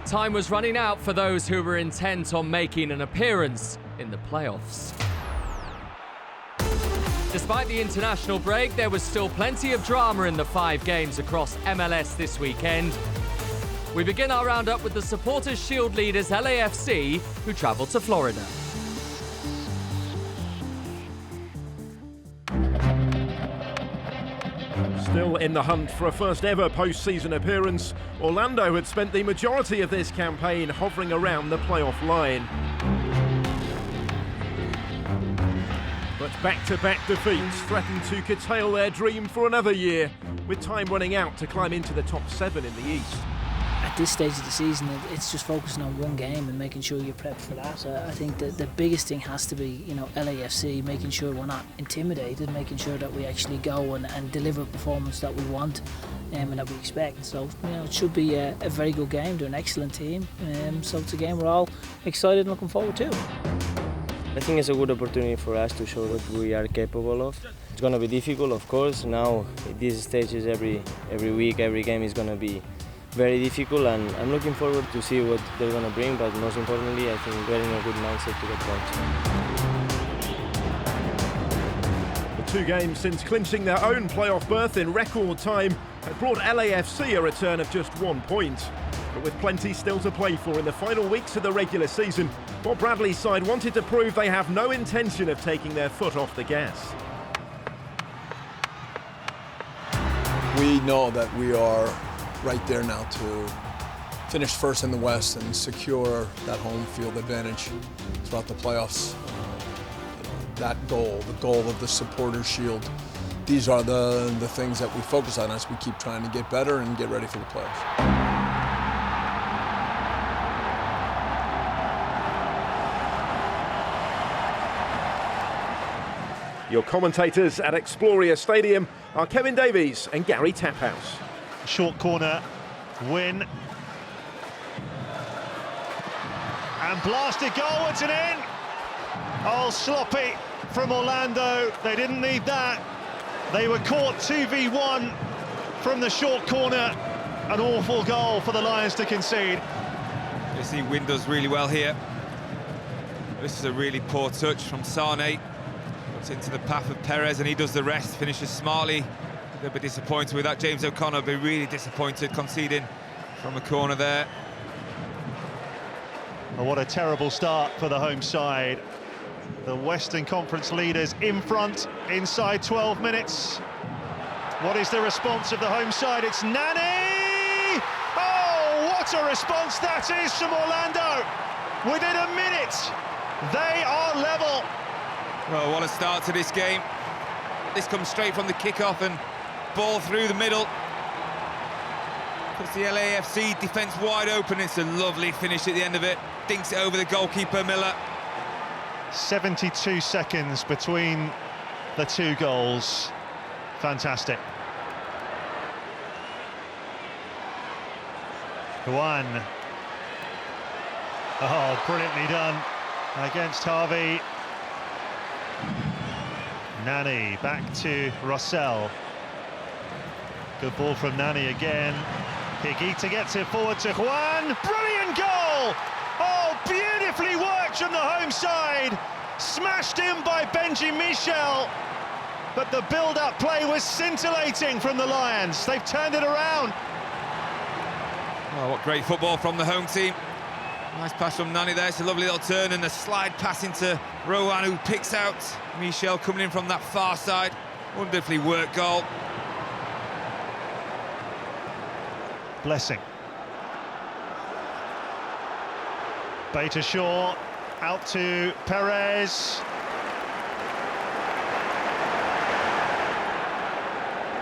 Time was running out for those who were intent on making an appearance in the playoffs. Despite the international break, there was still plenty of drama in the 5 games across MLS this weekend. We begin our roundup with the Supporters' Shield leaders LAFC, who travelled to Florida. Still in the hunt for a first ever post-season appearance, Orlando had spent the majority of this campaign hovering around the playoff line. But back-to-back defeats threatened to curtail their dream for another year, with time running out to climb into the top 7 in the East. At this stage of the season, it's just focusing on one game and making sure you're prepped for that. I think that the biggest thing has to be, LAFC, making sure we're not intimidated, making sure that we actually go and deliver a performance that we want and that we expect. So, it should be a very good game. They're an excellent team. So it's a game we're all excited and looking forward to. I think it's a good opportunity for us to show what we are capable of. It's going to be difficult, of course. Now, at these stages, every week, every game is going to be very difficult, and I'm looking forward to see what they're going to bring, but most importantly, I think we're in a good mindset to get points. The 2 games since clinching their own playoff berth in record time had brought LAFC a return of just 1 point. But with plenty still to play for in the final weeks of the regular season, Bob Bradley's side wanted to prove they have no intention of taking their foot off the gas. We know that we are right there now to finish first in the West and secure that home field advantage throughout the playoffs. That goal, the goal of the Supporters' Shield, these are the things that we focus on as we keep trying to get better and get ready for the playoffs. Your commentators at Exploria Stadium are Kevin Davies and Gary Taphouse. Short corner, win. And blasted goalwards and in. Oh, sloppy from Orlando. They didn't need that. They were caught 2v1 from the short corner. An awful goal for the Lions to concede. You see Wynn does really well here. This is a really poor touch from Sane. Puts into the path of Perez and he does the rest, finishes smartly. They'll be disappointed with that. James O'Connor will be really disappointed conceding from a corner there. Oh, what a terrible start for the home side. The Western Conference leaders in front inside 12 minutes. What is the response of the home side? It's Nani! Oh, what a response that is from Orlando! Within a minute, they are level. Well, what a start to this game. This comes straight from the kickoff and ball through the middle. Puts the LAFC defence wide open. It's a lovely finish at the end of it. Dinks it over the goalkeeper, Miller. 72 seconds between the 2 goals. Fantastic. Juan. Oh, brilliantly done against Harvey. Nani back to Rossell. Good ball from Nani again. Higuita gets it forward to Juan. Brilliant goal! Oh, beautifully worked from the home side. Smashed in by Benji Michel. But the build-up play was scintillating from the Lions. They've turned it around. Oh, what great football from the home team. Nice pass from Nani there. It's a lovely little turn and a slide pass into Rowan, who picks out Michel coming in from that far side. Wonderfully worked goal. Blessing. Beta Shaw out to Perez.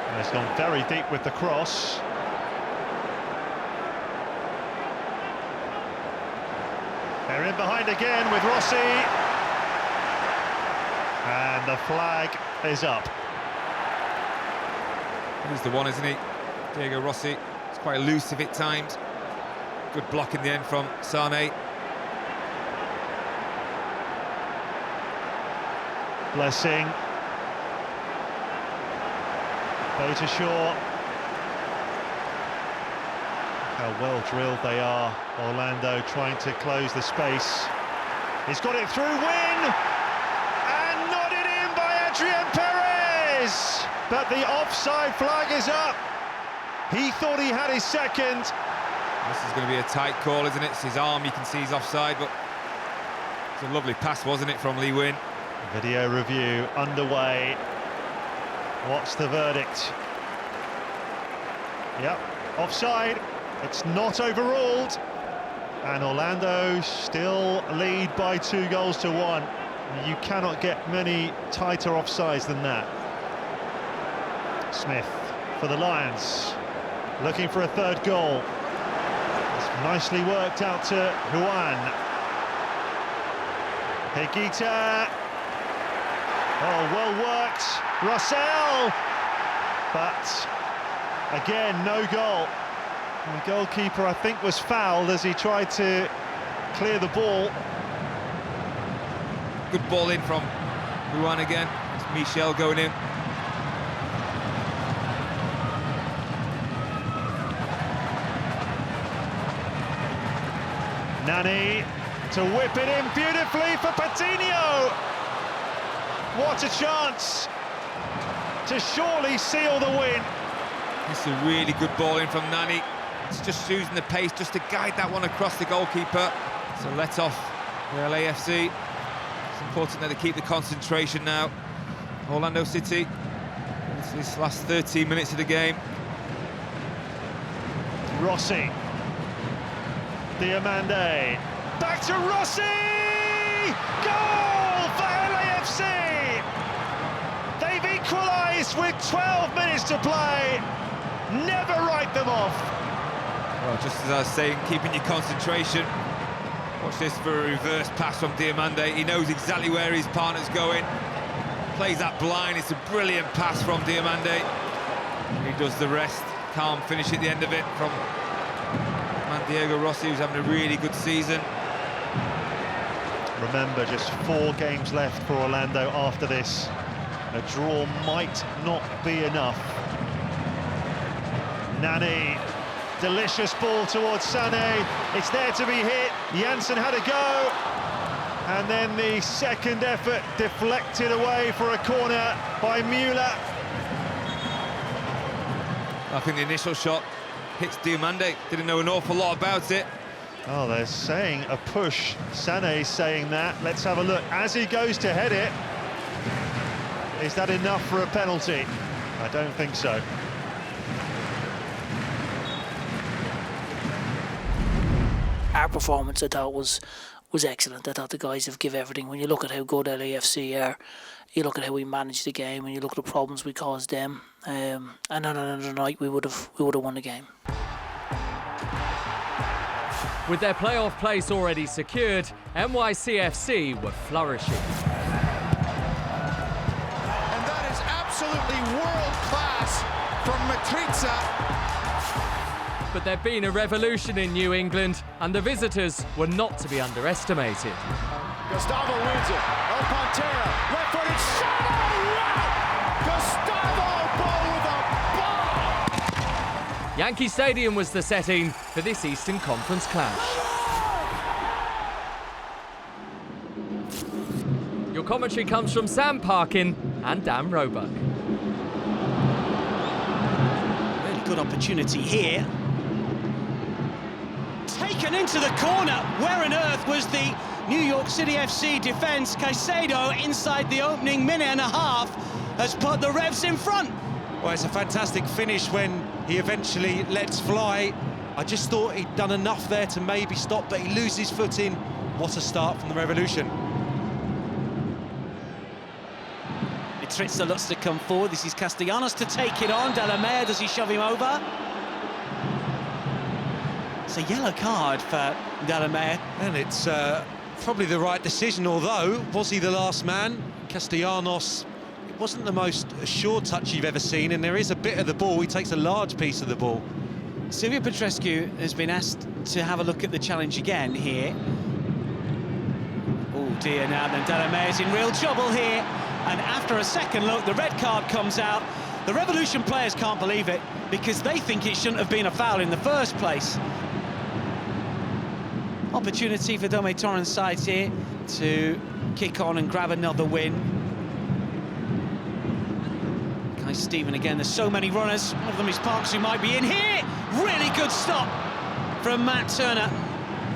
And it's gone very deep with the cross. They're in behind again with Rossi. And the flag is up. He's the one, isn't he? Diego Rossi. It's quite elusive at times. Good block in the end from Sane. Blessing. Beta Shaw. how well drilled they are. Orlando trying to close the space. He's got it through, win! And nodded in by Adrian Perez! But the offside flag is up. He thought he had his second. This is going to be a tight call, isn't it? It's his arm, you can see he's offside, but it's a lovely pass, wasn't it, from Lee Win? Video review underway. What's the verdict? Yep, offside. It's not overruled. And Orlando still lead by 2-1. You cannot get many tighter offsides than that. Smith for the Lions, looking for a third goal. It's nicely worked out to Juan. Higuita. Oh, well worked. Russell. But again, no goal. And the goalkeeper, I think, was fouled as he tried to clear the ball. Good ball in from Juan again. It's Michel going in. Nani to whip it in beautifully for Patino. What a chance to surely seal the win. It's a really good ball in from Nani. It's just using the pace just to guide that one across the goalkeeper. So let off the LAFC. It's important that they keep the concentration now. Orlando City, this last 13 minutes of the game. Rossi. Diamande. Back to Rossi! Goal for LAFC! They've equalised with 12 minutes to play. Never write them off. Well, just as I was saying, keeping your concentration. Watch this for a reverse pass from Diamande. He knows exactly where his partner's going. Plays that blind. It's a brilliant pass from Diamande. He does the rest. Calm finish at the end of it from Diego Rossi, who's having a really good season. Remember, just 4 games left for Orlando after this. A draw might not be enough. Nani, delicious ball towards Sané. It's there to be hit. Janssen had a go. And then the second effort deflected away for a corner by Müller. I think the initial shot hits Diamande. Didn't know an awful lot about it. Oh, they're saying a push. Sané's saying that. Let's have a look. As he goes to head it, is that enough for a penalty? I don't think so. Our performance, I thought, was excellent. I thought the guys have give everything. When you look at how good LAFC are, you look at how we managed the game, and you look at the problems we caused them. And on another night, we would have won the game. With their playoff place already secured, NYCFC were flourishing. And that is absolutely world class from Matriza. But there'd been a revolution in New England, and the visitors were not to be underestimated. Gustavo wins it. El Pantera, left-footed shot! Gustavo Bo with a bomb! Yankee Stadium was the setting for this Eastern Conference clash. Your commentary comes from Sam Parkin and Dan Roebuck. Really good opportunity here. Taken into the corner. Where on earth was the New York City FC defence? Caicedo, inside the opening minute and a half, has put the Revs in front. Well, it's a fantastic finish when he eventually lets fly. I just thought he'd done enough there to maybe stop, but he loses footing. What a start from the Revolution. Matriza looks to come forward. This is Castellanos to take it on. Delamere, does he shove him over? It's a yellow card for Delamere. And it's probably the right decision, although, was he the last man? Castellanos, it wasn't the most assured touch you've ever seen, and there is a bit of the ball. He takes a large piece of the ball. Silvio Petrescu has been asked to have a look at the challenge again here. Oh dear, now then Delamere's in real trouble here. And after a second look, the red card comes out. The Revolution players can't believe it because they think it shouldn't have been a foul in the first place. Opportunity for Dome Torrens' side here to kick on and grab another win. Kai Stephen again, there's so many runners. One of them is Parks, who might be in here. Really good stop from Matt Turner.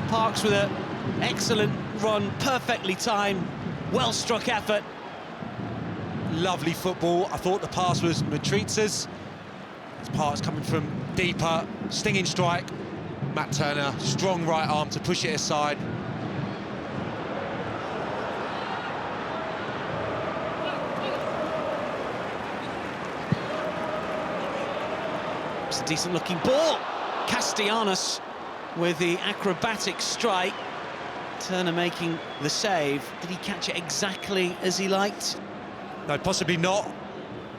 Parks with an excellent run, perfectly timed, well-struck effort. Lovely football. I thought the pass was Matriza's. It's Parks coming from deeper, stinging strike. Matt Turner, strong right arm to push it aside. It's a decent-looking ball. Castellanos with the acrobatic strike. Turner making the save. Did he catch it exactly as he liked? No, possibly not.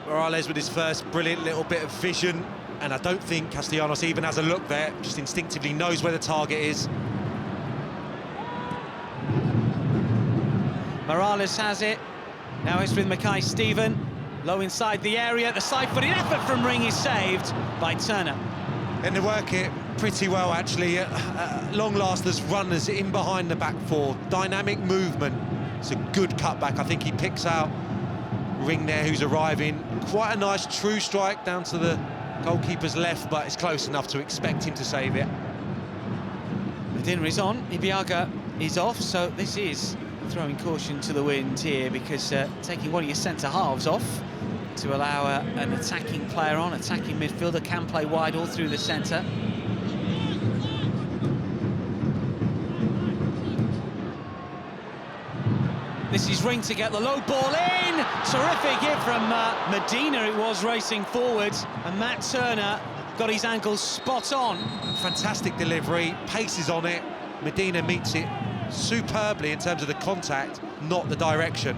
Morales with his first brilliant little bit of vision, and I don't think Castellanos even has a look there, just instinctively knows where the target is. Morales has it. Now it's with Mackay Stephen. Low inside the area. The side-footed effort from Ring is saved by Turner. And they work it pretty well, actually. Long last, there's runners in behind the back four. Dynamic movement. It's a good cutback. I think he picks out Ring there, who's arriving. Quite a nice true strike down to the goalkeeper's left, but it's close enough to expect him to save it. Medina is on. Ibiaga is off, so this is throwing caution to the wind here, because taking one of your centre-halves off to allow an attacking player on, attacking midfielder, can play wide all through the centre. This is Ring to get the low ball in. Terrific hit from Medina, it was, racing forwards. And Matt Turner got his ankles spot on. Fantastic delivery, pace is on it. Medina meets it superbly in terms of the contact, not the direction.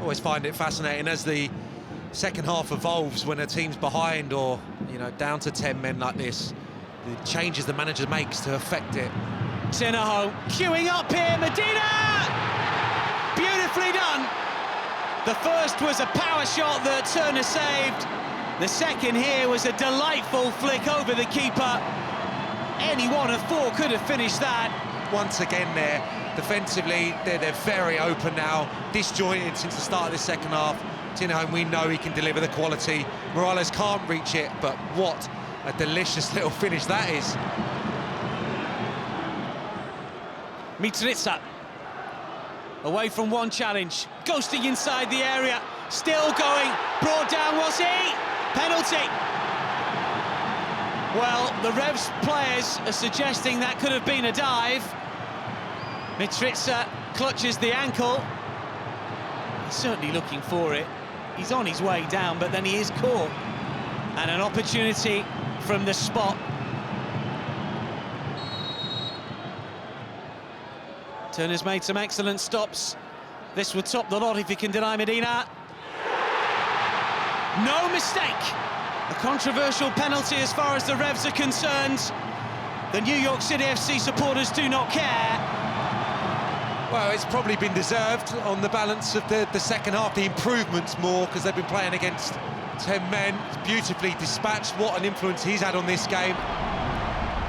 Always find it fascinating as the second half evolves, when a team's behind or, you know, down to 10 men like this, the changes the manager makes to affect it. Tinaho queuing up here, Medina! Beautifully done. The first was a power shot that Turner saved. The second here was a delightful flick over the keeper. Any one of four could have finished that. Once again there, defensively, they're very open now, disjointed since the start of this second half. Tinaho, we know he can deliver the quality. Morales can't reach it, but what a delicious little finish that is. Mitriza, away from one challenge, ghosting inside the area, still going, brought down, was he? Penalty. Well, the Revs players are suggesting that could have been a dive. Mitriza clutches the ankle. He's certainly looking for it. He's on his way down, but then he is caught. And an opportunity from the spot. Turner's made some excellent stops. This would top the lot if he can deny Medina. No mistake. A controversial penalty as far as the Revs are concerned. The New York City FC supporters do not care. Well, it's probably been deserved on the balance of the second half. The improvements more, because they've been playing against 10 men. It's beautifully dispatched. What an influence he's had on this game.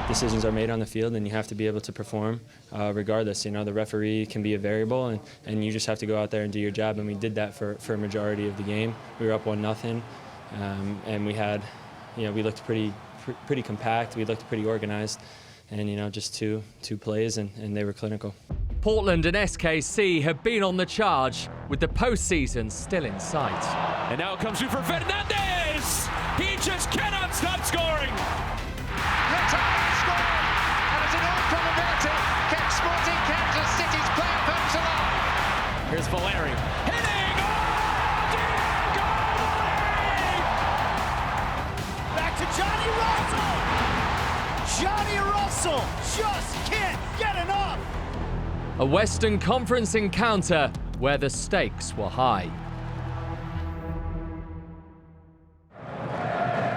Decisions are made on the field, and you have to be able to perform regardless. You know, the referee can be a variable, and you just have to go out there and do your job, and we did that for a majority of the game. We were up 1-0, and we had, you know, we looked pretty compact, we looked pretty organized, and, you know, just two plays, and they were clinical. Portland and SKC have been on the charge, with the postseason still in sight. And now it comes through for Fernandez! He just cannot stop scoring! Sporting Kansas City's player comes along. Here's Valeri. Hitting! Oh, Diego! Back to Johnny Russell! Johnny Russell just can't get enough! A Western Conference encounter where the stakes were high.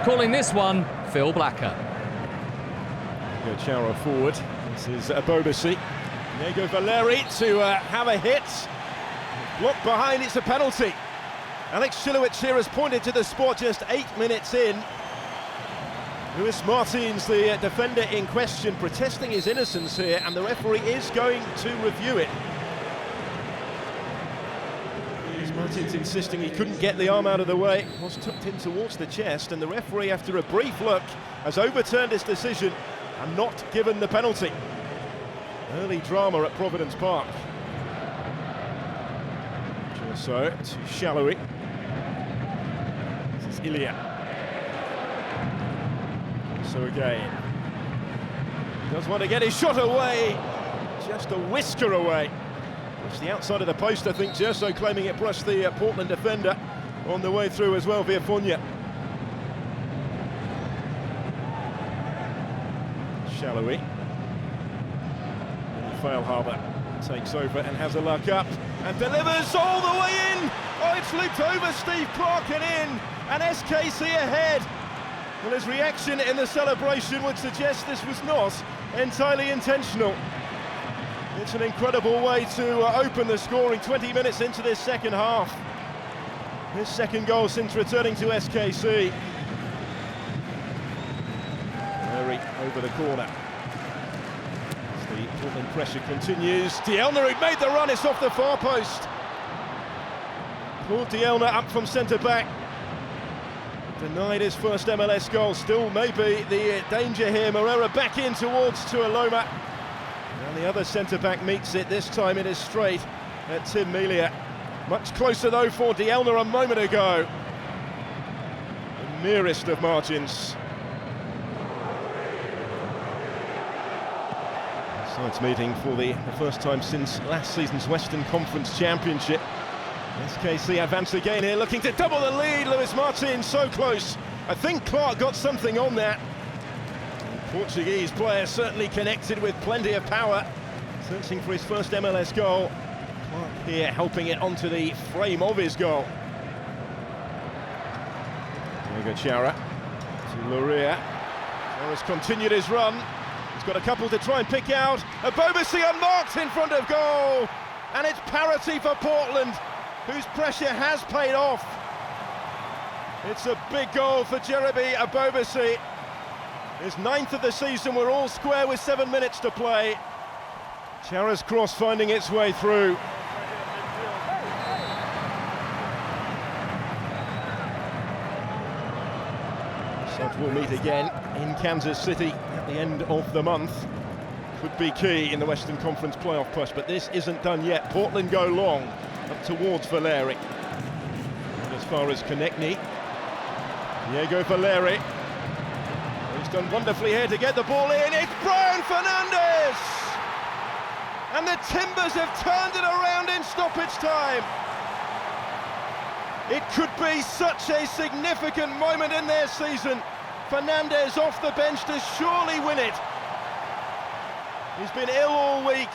Calling this one, Phil Blacker. Chara forward. This is Abobasi. Diego Valeri to have a hit. Blocked behind, it's a penalty. Alex Szilowicz here has pointed to the spot just 8 minutes in. Luis Martins, the defender in question, protesting his innocence here, and the referee is going to review it. Luis Martins insisting he couldn't get the arm out of the way. It was tucked in towards the chest, and the referee, after a brief look, has overturned his decision and not given the penalty. Early drama at Providence Park. So to Shallowy. This is Ilya. So again, does want to get his shot away, just a whisker away. Brushed the outside of the post, I think. Gerso claiming it brushed the Portland defender on the way through as well, Villafuña. Shallowy. Failhaber takes over and has a luck up and delivers all the way in. Oh, it's looped over Steve Clark and in, and SKC ahead. Well, his reaction in the celebration would suggest this was not entirely intentional. It's an incredible way to open the scoring 20 minutes into this second half. His second goal since returning to SKC. Murray over the corner. The Portland pressure continues. Dielna, who made the run, it's off the far post. Claude Dielna up from centre-back. Denied his first MLS goal. Still maybe the danger here. Moreira back in towards Tuiloma. And the other centre-back meets it. This time it is straight at Tim Melia. Much closer though for Dielna a moment ago. The merest of margins. Sides meeting for the first time since last season's Western Conference Championship. SKC advance again here, looking to double the lead. Luis Martins so close. I think Clark got something on that. The Portuguese player certainly connected with plenty of power, searching for his first MLS goal. Clark here helping it onto the frame of his goal. Diego Chara to Luria. Chara's continued his run. He's got a couple to try and pick out. Abobasi unmarked in front of goal. And it's parity for Portland, whose pressure has paid off. It's a big goal for Jeremy Abobasi. His 9th of the season. We're all square with 7 minutes to play. Chara's cross finding its way through. Sides will meet again in Kansas City at the end of the month. Could be key in the Western Conference playoff push, but this isn't done yet. Portland go long up towards Valeri. And as far as Konechny, Diego Valeri. He's done wonderfully here to get the ball in. It's Brian Fernandez! And the Timbers have turned it around in stoppage time. It could be such a significant moment in their season. Fernandez off the bench to surely win it. He's been ill all week.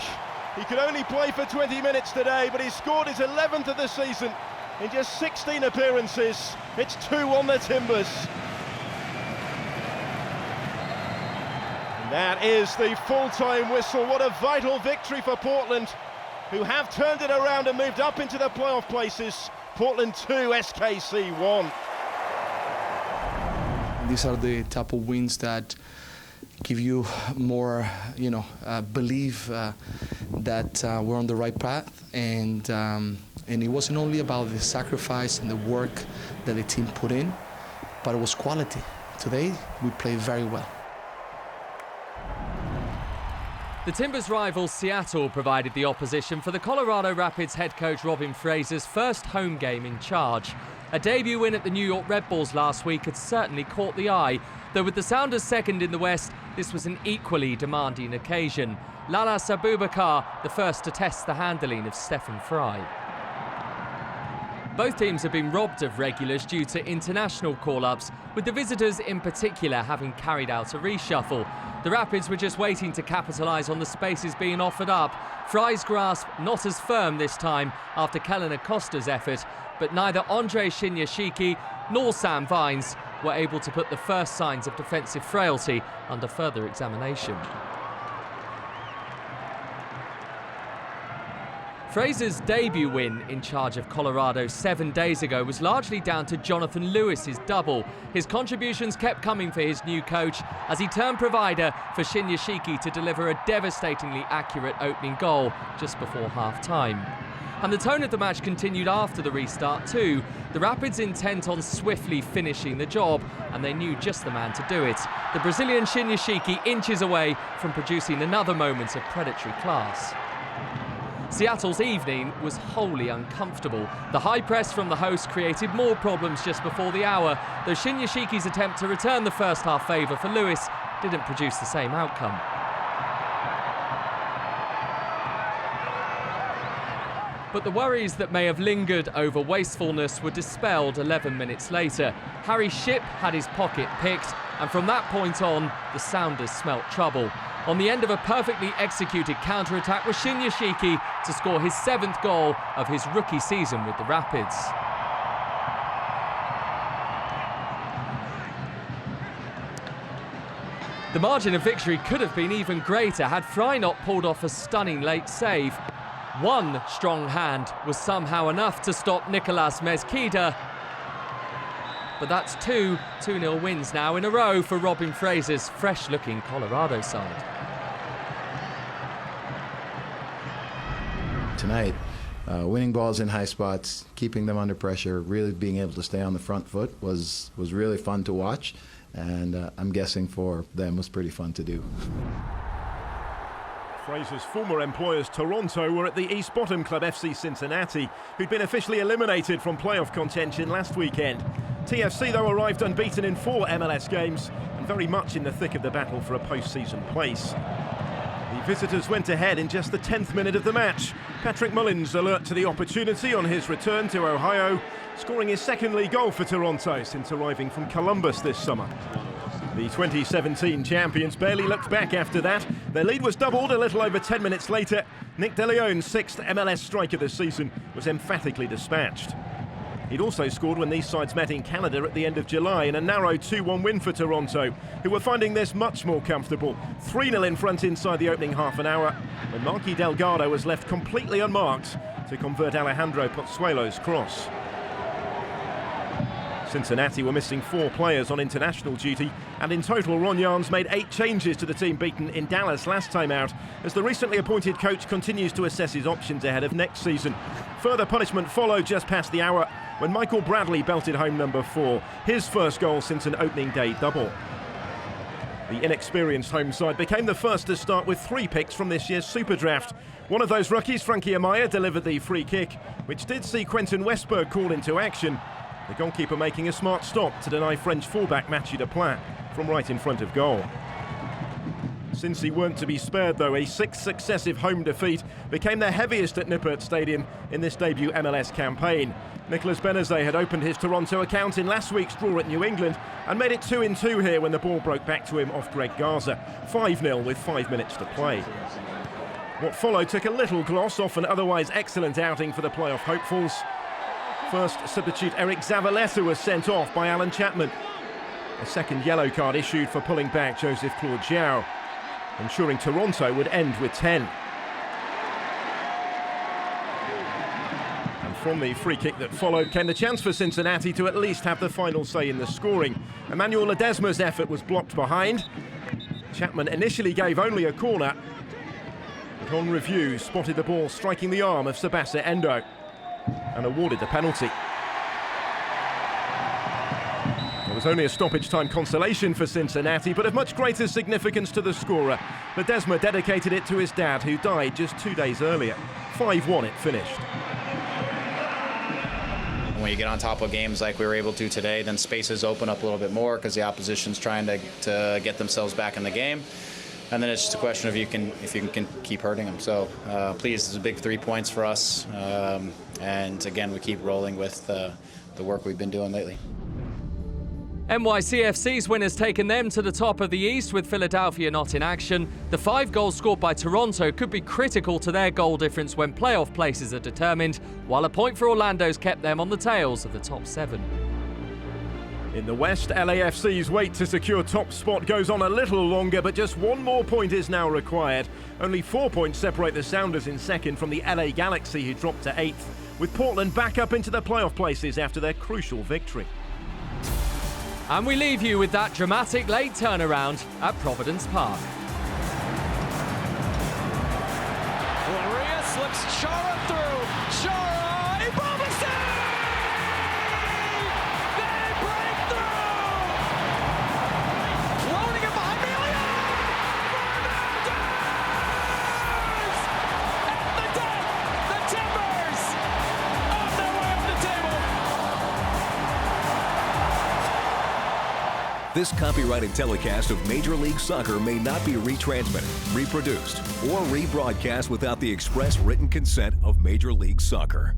He could only play for 20 minutes today, but he scored his 11th of the season in just 16 appearances. It's 2 on the Timbers. And that is the full-time whistle. What a vital victory for Portland, who have turned it around and moved up into the playoff places. Portland 2, SKC 1. These are the type of wins that give you more, belief that we're on the right path, and it wasn't only about the sacrifice and the work that the team put in, but it was quality. Today, we played very well. The Timbers' rival Seattle provided the opposition for the Colorado Rapids head coach Robin Fraser's first home game in charge. A debut win at the New York Red Bulls last week had certainly caught the eye, though with the Sounders second in the West, this was an equally demanding occasion. Lalas Abubakar, the first to test the handling of Stefan Fry. Both teams have been robbed of regulars due to international call-ups, with the visitors in particular having carried out a reshuffle. The Rapids were just waiting to capitalise on the spaces being offered up. Fry's grasp not as firm this time after Kellen Acosta's effort, but neither Andre Shinyashiki nor Sam Vines were able to put the first signs of defensive frailty under further examination. Fraser's debut win in charge of Colorado 7 days ago was largely down to Jonathan Lewis's double. His contributions kept coming for his new coach as he turned provider for Shinyashiki to deliver a devastatingly accurate opening goal just before half-time. And the tone of the match continued after the restart too. The Rapids intent on swiftly finishing the job, and they knew just the man to do it. The Brazilian Shinyashiki inches away from producing another moment of predatory class. Seattle's evening was wholly uncomfortable. The high press from the hosts created more problems just before the hour, though Shinyashiki's attempt to return the first half favour for Lewis didn't produce the same outcome. But the worries that may have lingered over wastefulness were dispelled 11 minutes later. Harry Shipp had his pocket picked, and from that point on, the Sounders smelt trouble. On the end of a perfectly executed counter-attack was Shinyashiki to score his 7th goal of his rookie season with the Rapids. The margin of victory could have been even greater had Fry not pulled off a stunning late save. One strong hand was somehow enough to stop Nicolas Mezquida. But that's 2-0 wins now in a row for Robin Fraser's fresh-looking Colorado side. Tonight, winning balls in high spots, keeping them under pressure, really being able to stay on the front foot was really fun to watch, and I'm guessing for them was pretty fun to do. Fraser's former employers Toronto were at the East Bottom club FC Cincinnati, who'd been officially eliminated from playoff contention last weekend. TFC, though, arrived unbeaten in 4 MLS games and very much in the thick of the battle for a post-season place. The visitors went ahead in just the 10th minute of the match. Patrick Mullins alert to the opportunity on his return to Ohio, scoring his 2nd league goal for Toronto since arriving from Columbus this summer. The 2017 champions barely looked back after that. Their lead was doubled a little over 10 minutes later. Nick De Leon's 6th MLS strike of the season was emphatically dispatched. He'd also scored when these sides met in Canada at the end of July in a narrow 2-1 win for Toronto, who were finding this much more comfortable. 3-0 in front inside the opening half an hour, when Marky Delgado was left completely unmarked to convert Alejandro Pozuelo's cross. Cincinnati were missing 4 players on international duty, and in total Ron Yarns made 8 changes to the team beaten in Dallas last time out, as the recently appointed coach continues to assess his options ahead of next season. Further punishment followed just past the hour when Michael Bradley belted home number 4, his first goal since an opening day double. The inexperienced home side became the first to start with 3 picks from this year's Super Draft. One of those rookies, Frankie Amaya, delivered the free kick, which did see Quentin Westberg called into action. The goalkeeper making a smart stop to deny French fullback Mathieu Deplat from right in front of goal. Cincy weren't to be spared though. A 6th successive home defeat became their heaviest at Nippert Stadium in this debut MLS campaign. Nicolas Benazet had opened his Toronto account in last week's draw at New England and made it 2-2 here when the ball broke back to him off Greg Garza. 5-0 with 5 minutes to play. What followed took a little gloss off an otherwise excellent outing for the playoff hopefuls. First, substitute Eric Zavaleta was sent off by Alan Chapman. A 2nd yellow card issued for pulling back Joseph Claude Zhao, ensuring Toronto would end with 10. And from the free kick that followed came the chance for Cincinnati to at least have the final say in the scoring. Emmanuel Ledesma's effort was blocked behind. Chapman initially gave only a corner, but on review spotted the ball striking the arm of Sabasa Endo and awarded the penalty. It was only a stoppage time consolation for Cincinnati, but of much greater significance to the scorer. Ledesma dedicated it to his dad, who died just 2 days earlier. 5-1 it finished. When you get on top of games like we were able to today, then spaces open up a little bit more because the opposition's trying to get themselves back in the game. And then it's just a question of if you can keep hurting them. So please, it's a big 3 points for us. And again, we keep rolling with the work we've been doing lately. NYCFC's win has taken them to the top of the East with Philadelphia not in action. The 5 goals scored by Toronto could be critical to their goal difference when playoff places are determined, while a point for Orlando's kept them on the tails of the top 7. In the West, LAFC's wait to secure top spot goes on a little longer, but just one more point is now required. Only 4 points separate the Sounders in second from the LA Galaxy, who dropped to 8th, with Portland back up into the playoff places after their crucial victory. And we leave you with that dramatic late turnaround at Providence Park. Gloria slips Chara through. Chara, Ibrahimovic! They break through! Loading it behind Melia! Fernandez! And the death, the Timbers, on their way up the table. This copyrighted telecast of Major League Soccer may not be retransmitted, reproduced, or rebroadcast without the express written consent of Major League Soccer.